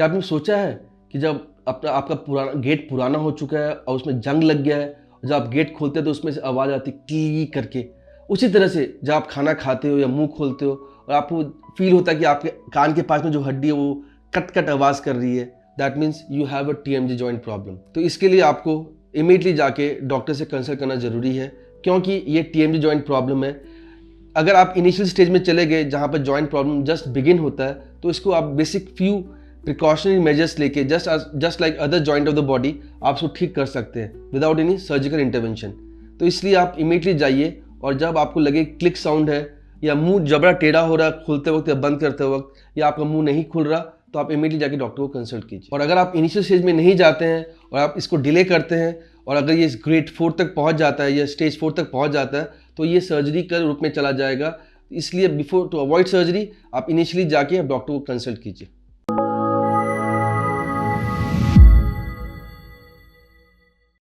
क्या आपने सोचा है कि जब आपका पुराना हो चुका है और उसमें जंग लग गया है, जब आप गेट खोलते हैं तो उसमें से आवाज़ आती की करके, उसी तरह से जब आप खाना खाते हो या मुंह खोलते हो और आपको फील होता है कि आपके कान के पास में जो हड्डी है वो कट कट आवाज़ कर रही है, that means you have a TMJ joint problem. तो इसके लिए आपको इमीडिएटली जाके डॉक्टर से कंसल्ट करना ज़रूरी है, क्योंकि ये TMJ जॉइंट प्रॉब्लम है। अगर आप इनिशियल स्टेज में चले गए जहाँ पर जॉइंट प्रॉब्लम जस्ट बिगिन होता है, तो इसको आप बेसिक फ्यू प्रिकॉशनरी मेजर्स लेके just like other joint of the body आप उसको ठीक कर सकते हैं विदाउट एनी सर्जिकल इंटरवेंशन। तो इसलिए आप इमीडिएटली जाइए और जब आपको लगे क्लिक साउंड है या मुंह जबड़ा टेढ़ा हो रहा है खुलते वक्त या बंद करते वक्त, या आपका मुंह नहीं खुल रहा, तो आप इमीडिएटली जाके डॉक्टर को कंसल्ट कीजिए। और अगर आप इनिशियल स्टेज में नहीं जाते हैं और आप इसको डिले करते हैं और अगर ये ग्रेड 4 तक पहुंच जाता है या स्टेज 4 तक पहुंच जाता है, तो ये सर्जरी के रूप में चला जाएगा। इसलिए बिफोर टू अवॉइड सर्जरी आप इनिशियली जाके डॉक्टर को कंसल्ट कीजिए।